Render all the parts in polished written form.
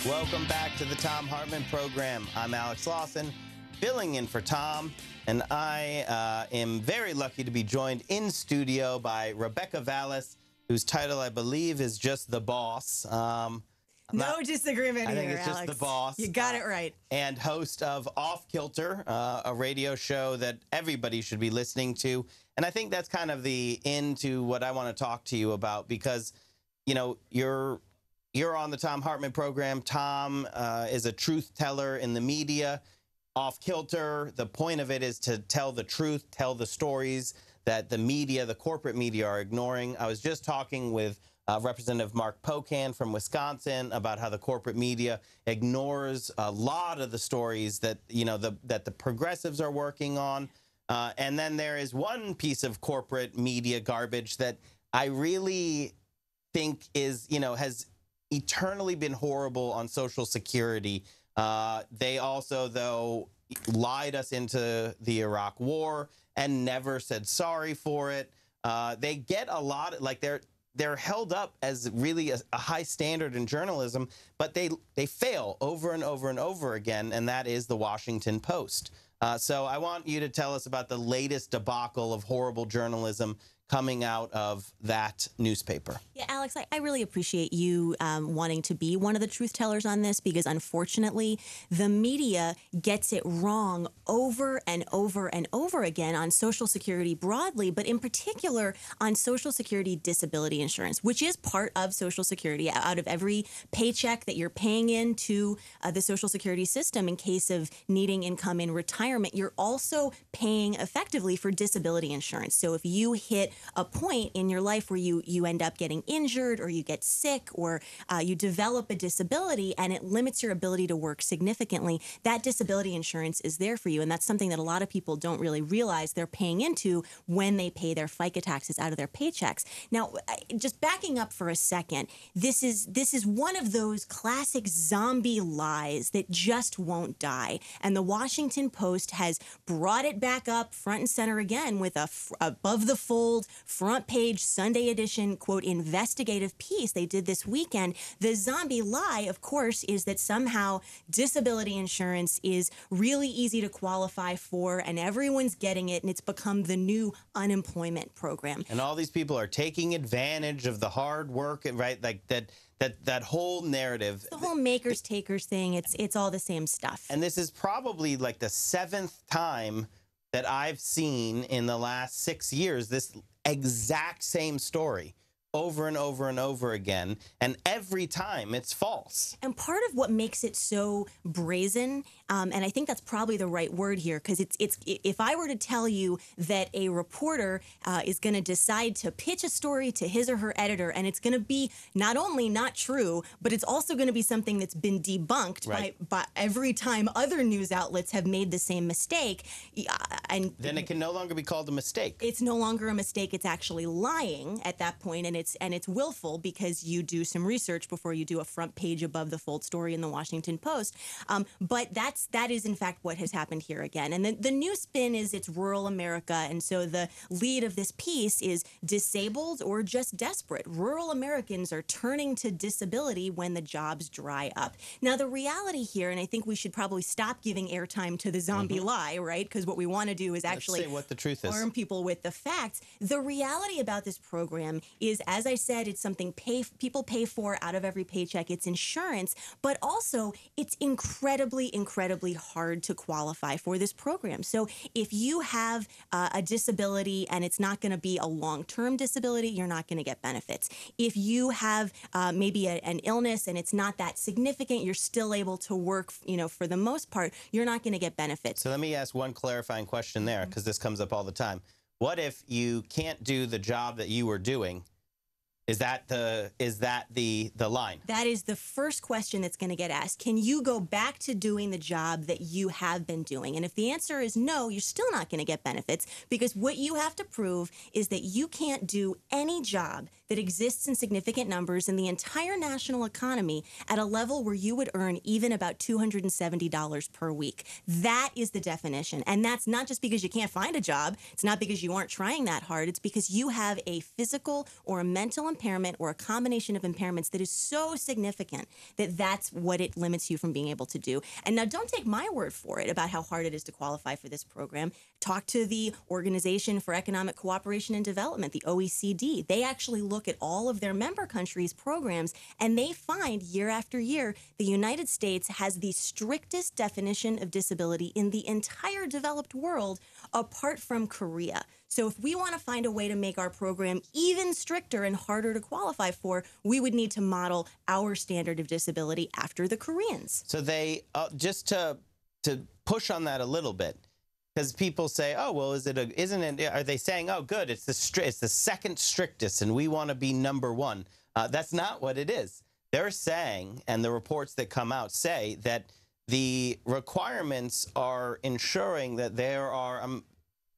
Welcome back to the Thom Hartmann Program. I'm Alex Lawson, filling in for Tom, and I am very lucky to be joined in studio by Rebecca Vallas, whose title I believe is just The Boss. No disagreement here, I think it's Alex. just The Boss. You got it right. And host of Off Kilter, a radio show that everybody should be listening to. And I think that's kind of the into what I want to talk to you about, because, you know, you're on the Thom Hartmann Program. Tom is a truth teller in the media. Off Kilter, the point of it is to tell the truth, tell the stories that the media, the corporate media, are ignoring. I was just talking with Representative Mark Pocan from Wisconsin about how the corporate media ignores a lot of the stories that, you know, that the progressives are working on. And then there is one piece of corporate media garbage that I really think is, you know, has eternally been horrible on Social Security. They also, though, lied us into the Iraq War and never said sorry for it. They get a lot, like they're held up as really a high standard in journalism, but they fail over and over and over again, and that is the Washington Post. So I want you to tell us about the latest debacle of horrible journalism coming out of that newspaper. Yeah, Alex, I really appreciate you wanting to be one of the truth tellers on this, because unfortunately, the media gets it wrong over and over and over again on Social Security broadly, but in particular on Social Security disability insurance, which is part of Social Security. Out of every paycheck that you're paying into the Social Security system in case of needing income in retirement, you're also paying effectively for disability insurance. So if you hit a point in your life where you end up getting injured, or you get sick, or you develop a disability and it limits your ability to work significantly, that disability insurance is there for you. And that's something that a lot of people don't really realize they're paying into when they pay their FICA taxes out of their paychecks. Now, just backing up for a second, this is one of those classic zombie lies that just won't die. And the Washington Post has brought it back up front and center again with a above the fold front page Sunday edition, quote, investigative piece they did this weekend. The zombie lie, of course, is that somehow disability insurance is really easy to qualify for and everyone's getting it, and it's become the new unemployment program. And all these people are taking advantage of the hard work, right? Like that whole narrative. The whole makers takers thing, it's all the same stuff. And this is probably like the 7th time that I've seen in the last 6 years this exact same story over and over and over again, and every time it's false. And part of what makes it so brazen, and I think that's probably the right word here, because it's if I were to tell you that a reporter is going to decide to pitch a story to his or her editor, and it's going to be not only not true, but it's also going to be something that's been debunked by every time other news outlets have made the same mistake, and then it can no longer be called a mistake. It's no longer a mistake. It's actually lying at that point, and it's willful, because you do some research before you do a front page above the fold story in the Washington Post. But that is in fact what has happened here again. And the new spin is it's rural America, and so the lead of this piece is disabled or just desperate. Rural Americans are turning to disability when the jobs dry up. Now, the reality here, and I think we should probably stop giving airtime to the zombie lie, right? Because what we want to do is actually say what the truth is. Arm people with the facts. The reality about this program is, as I said, it's something people pay for out of every paycheck. It's insurance, but also it's incredibly, incredibly hard to qualify for this program. So if you have a disability and it's not going to be a long-term disability, you're not going to get benefits. If you have maybe an illness and it's not that significant, you're still able to work, you know, for the most part, you're not going to get benefits. So let me ask one clarifying question there, because this comes up all the time. What if you can't do the job that you were doing? Is that the line? That is the first question that's going to get asked. Can you go back to doing the job that you have been doing? And if the answer is no, you're still not going to get benefits, because what you have to prove is that you can't do any job that exists in significant numbers in the entire national economy at a level where you would earn even about $270 per week. That is the definition. And that's not just because you can't find a job. It's not because you aren't trying that hard. It's because you have a physical or a mental impairment or a combination of impairments that is so significant that that's what it limits you from being able to do. And now don't take my word for it about how hard it is to qualify for this program. Talk to the Organization for Economic Cooperation and Development, the OECD. They actually look at all of their member countries' programs, and they find year after year the United States has the strictest definition of disability in the entire developed world, apart from Korea. So if we want to find a way to make our program even stricter and harder to qualify for, we would need to model our standard of disability after the Koreans. So they, just to push on that a little bit, because people say, oh, well, are they saying, oh, good, it's the second strictest and we want to be number one? That's not what it is. They're saying, and the reports that come out say, that the requirements are ensuring that there are,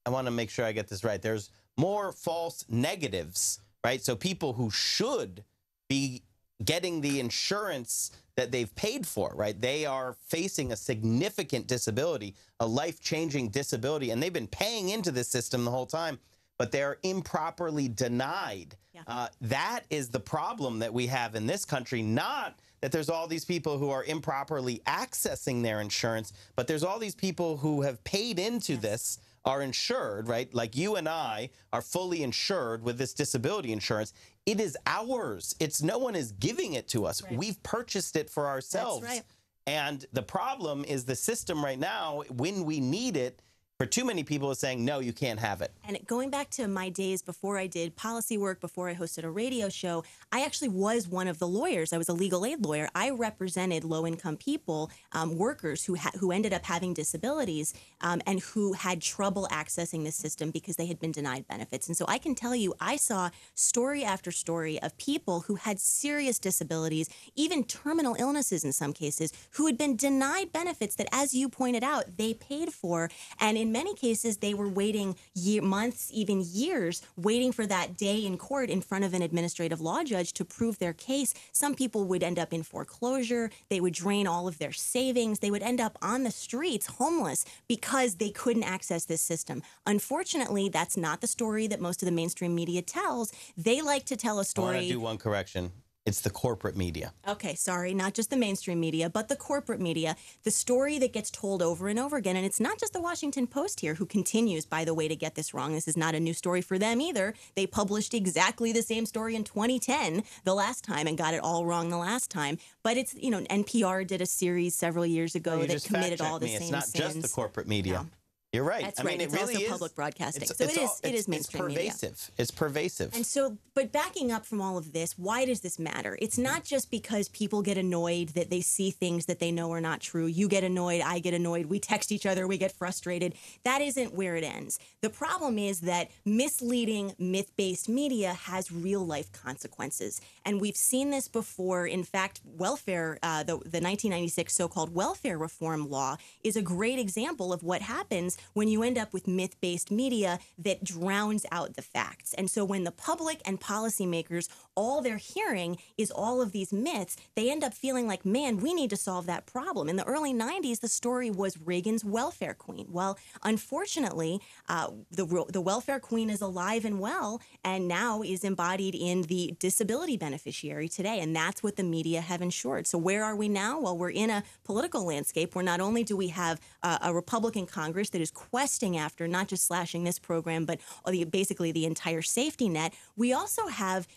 I want to make sure I get this right, there's more false negatives, right? So people who should be getting the insurance that they've paid for, right? They are facing a significant disability, a life-changing disability, and they've been paying into this system the whole time, but they're improperly denied. Yeah. That is the problem that we have in this country, not that there's all these people who are improperly accessing their insurance, but there's all these people who have paid into this, are insured, right? Like you and I are fully insured with this disability insurance. It is ours. No one is giving it to us. Right. We've purchased it for ourselves. That's right. And the problem is the system right now, when we need it, for too many people is saying, no, you can't have it. And going back to my days before I did policy work, before I hosted a radio show, I actually was one of the lawyers. I was a legal aid lawyer. I represented low-income people, workers who ended up having disabilities and who had trouble accessing the system because they had been denied benefits. And so I can tell you, I saw story after story of people who had serious disabilities, even terminal illnesses in some cases, who had been denied benefits that, as you pointed out, they paid for. And in many cases, they were waiting months, even years, waiting for that day in court in front of an administrative law judge to prove their case. Some people would end up in foreclosure. They would drain all of their savings. They would end up on the streets, homeless, because they couldn't access this system. Unfortunately, that's not the story that most of the mainstream media tells. They like to tell a story. I want to do one correction. It's the corporate media. Okay, sorry, not just the mainstream media, but the corporate media, the story that gets told over and over again. And it's not just the Washington Post here who continues, by the way, to get this wrong. This is not a new story for them either. They published exactly the same story in 2010, the last time, and got it all wrong the last time. But it's, NPR did a series several years ago that committed all the same sins. It's not just the corporate media. No. You're right. That's right. It's really also public broadcasting. So it is mainstream media. It's pervasive. And so, but backing up from all of this, why does this matter? It's not just because people get annoyed that they see things that they know are not true. You get annoyed, I get annoyed, we text each other, we get frustrated. That isn't where it ends. The problem is that misleading, myth-based media has real-life consequences. And we've seen this before. In fact, welfare, the 1996 so-called welfare reform law is a great example of what happens when you end up with myth-based media that drowns out the facts. And so when the public and policymakers, all they're hearing is all of these myths, they end up feeling like, man, we need to solve that problem. In the early 90s, the story was Reagan's welfare queen. Well, unfortunately, the welfare queen is alive and well and now is embodied in the disability beneficiary today. And that's what the media have ensured. So where are we now? Well, we're in a political landscape where not only do we have a Republican Congress that is questing after not just slashing this program, but basically the entire safety net, we also have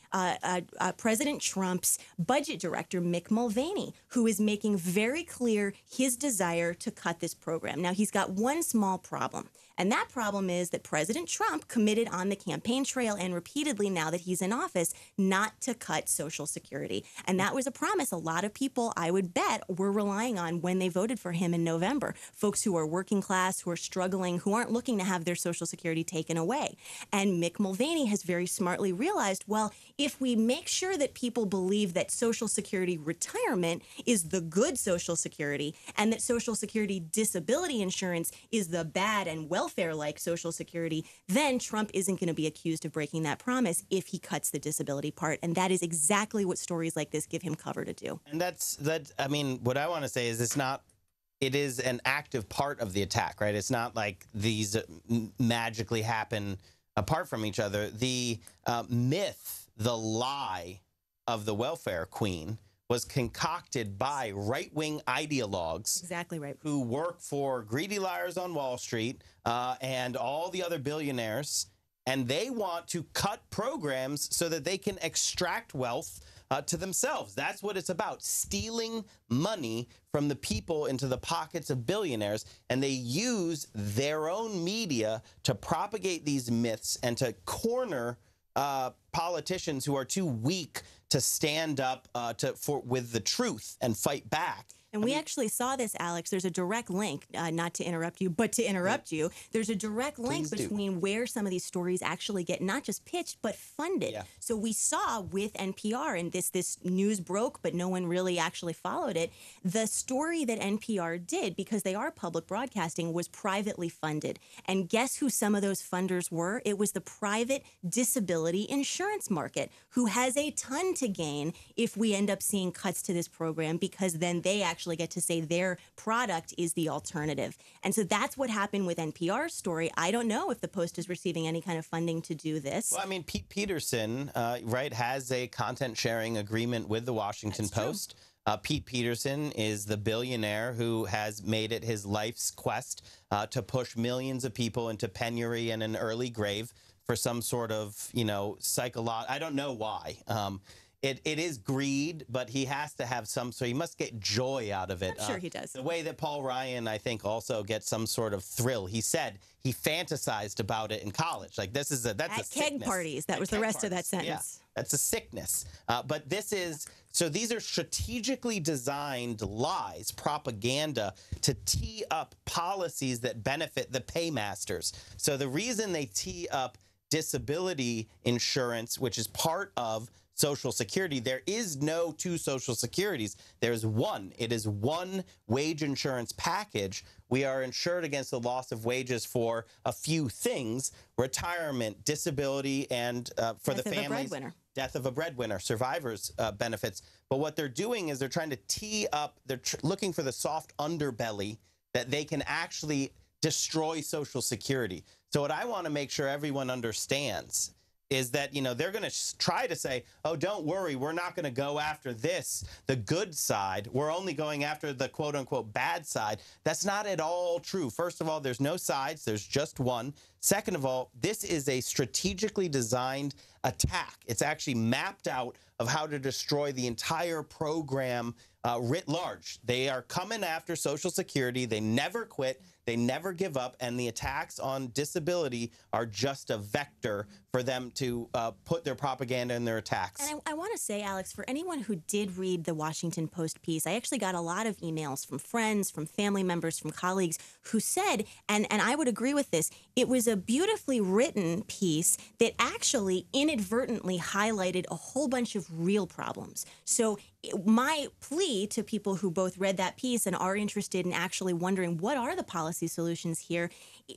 President Trump's budget director, Mick Mulvaney, who is making very clear his desire to cut this program. Now, he's got one small problem, and that problem is that President Trump committed on the campaign trail and repeatedly now that he's in office not to cut Social Security. And that was a promise a lot of people, I would bet, were relying on when they voted for him in November. Folks who are working class, who are struggling struggling, who aren't looking to have their Social Security taken away. And Mick Mulvaney has very smartly realized, well, if we make sure that people believe that Social Security retirement is the good Social Security and that Social Security disability insurance is the bad and welfare-like Social Security, then Trump isn't going to be accused of breaking that promise if he cuts the disability part. And that is exactly what stories like this give him cover to do. And I mean, what I want to say is it is an active part of the attack, right? It's not like these magically happen apart from each other. The myth, the lie of the welfare queen was concocted by right-wing ideologues. Exactly right. Who work for greedy liars on Wall Street and all the other billionaires. And they want to cut programs so that they can extract wealth to themselves. That's what it's about, stealing money from the people into the pockets of billionaires. And they use their own media to propagate these myths and to corner politicians who are too weak to stand up with the truth and fight back. And we actually saw this, Alex. There's a direct link, not to interrupt you, but to interrupt you. There's a direct link between where some of these stories actually get not just pitched, but funded. Yeah. So we saw with NPR, and this news broke, but no one really actually followed it. The story that NPR did, because they are public broadcasting, was privately funded. And guess who some of those funders were? It was the private disability insurance market, who has a ton to gain if we end up seeing cuts to this program, because then they actually get to say their product is the alternative. And so that's what happened with NPR's story. I don't know if the Post is receiving any kind of funding to do this. Well, I mean, Peterson, right, has a content sharing agreement with the Washington Post. Pete Peterson is the billionaire who has made it his life's quest to push millions of people into penury and an early grave for some sort of, psychological, I don't know why. It is greed, but he has to have so he must get joy out of it. I'm sure he does. The way that Paul Ryan, I think, also gets some sort of thrill. He said he fantasized about it in college. Like, that's a sickness. At keg parties. That was the rest of that sentence. Yeah, that's a sickness. But these are strategically designed lies, propaganda to tee up policies that benefit the paymasters. So the reason they tee up disability insurance, which is part of Social Security, there is no two Social Securities. There's one. It is one wage insurance package. We are insured against the loss of wages for a few things: retirement, disability, and for the families, death of a breadwinner, survivors benefits. But what they're doing is they're trying to tee up, they're looking for the soft underbelly that they can actually destroy Social Security. So what I want to make sure everyone understands is that, they're going to try to say, oh, don't worry, we're not going to go after this, the good side. We're only going after the quote unquote bad side. That's not at all true. First of all, there's no sides. There's just one. Second of all, this is a strategically designed attack. It's actually mapped out of how to destroy the entire program writ large. They are coming after Social Security. They never quit. They never give up, and the attacks on disability are just a vector for them to put their propaganda in their attacks. And I want to say, Alex, for anyone who did read the Washington Post piece, I actually got a lot of emails from friends, from family members, from colleagues who said, and I would agree with this, it was a beautifully written piece that actually inadvertently highlighted a whole bunch of real problems. So my plea to people who both read that piece and are interested in actually wondering what are the policy solutions here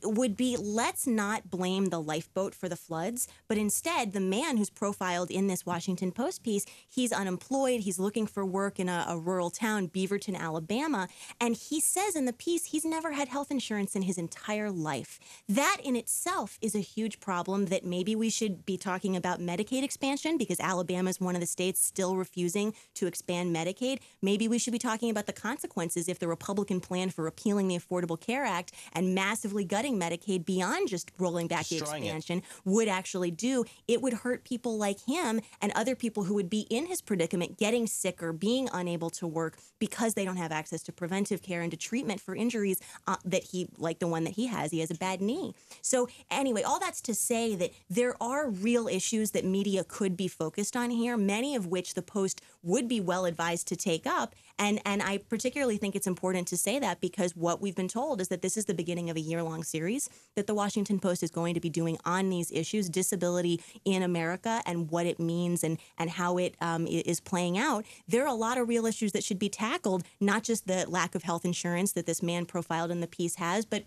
would be, let's not blame the lifeboat for the floods, but instead the man who's profiled in this Washington Post piece, he's unemployed, he's looking for work in a rural town, Beaverton, Alabama, and he says in the piece he's never had health insurance in his entire life. That in itself is a huge problem that maybe we should be talking about Medicaid expansion, because Alabama is one of the states still refusing to expand Medicaid. Maybe we should be talking about the consequences if the Republican plan for repealing the Affordable Care Act and massively gutting Medicaid beyond just rolling back the expansion would actually do. It would hurt people like him and other people who would be in his predicament, getting sicker, being unable to work because they don't have access to preventive care and to treatment for injuries like the one that he has. He has a bad knee. So anyway, all that's to say that there are real issues that media could be focused on here, many of which the Post would be well advised to take up. And I particularly think it's important to say that because what we've been told is that this is the beginning of a year-long series that the Washington Post is going to be doing on these issues, disability in America and what it means and how it is playing out. There are a lot of real issues that should be tackled, not just the lack of health insurance that this man profiled in the piece has, but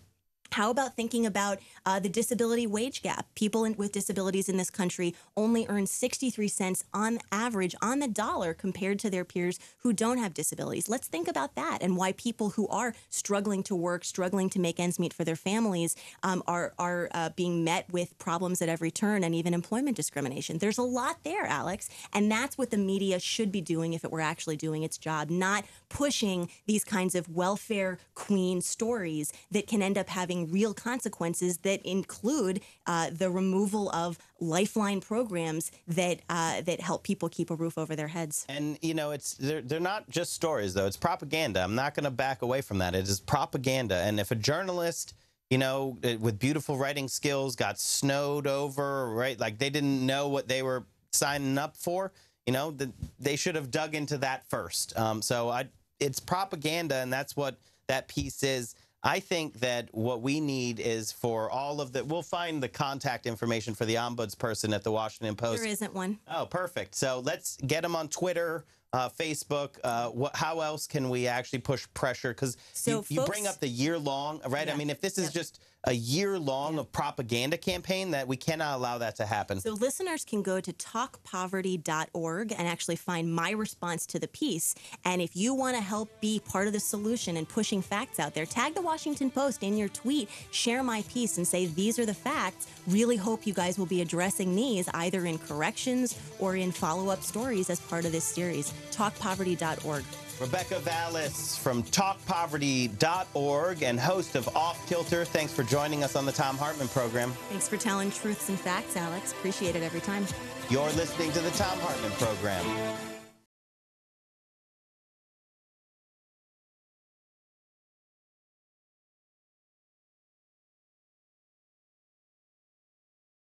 how about thinking about the disability wage gap? People with disabilities in this country only earn 63 cents on average on the dollar compared to their peers who don't have disabilities. Let's think about that and why people who are struggling to work, struggling to make ends meet for their families are being met with problems at every turn and even employment discrimination. There's a lot there, Alex, and that's what the media should be doing if it were actually doing its job, not pushing these kinds of welfare queen stories that can end up having real consequences that include the removal of lifeline programs that help people keep a roof over their heads. And they're not just stories, though. It's propaganda. I'm not going to back away from that. It is propaganda. And if a journalist, with beautiful writing skills, got snowed over, right? Like they didn't know what they were signing up for. They should have dug into that first. It's propaganda, and that's what that piece is. I think that what we need is for all of we'll find the contact information for the ombudsperson at the Washington Post. There isn't one. Oh, perfect. So let's get them on Twitter, Facebook. How else can we actually push pressure? Because you bring up the year-long, right? Yeah. I mean, if this is just a year-long of propaganda campaign, that we cannot allow that to happen. So listeners can go to talkpoverty.org and actually find my response to the piece. And if you want to help be part of the solution and pushing facts out there, tag the Washington Post in your tweet, share my piece and say, these are the facts. Really hope you guys will be addressing these either in corrections or in follow-up stories as part of this series. Talkpoverty.org. Rebecca Vallas from TalkPoverty.org and host of Off Kilter. Thanks for joining us on the Thom Hartmann Program. Thanks for telling truths and facts, Alex. Appreciate it every time. You're listening to the Thom Hartmann Program.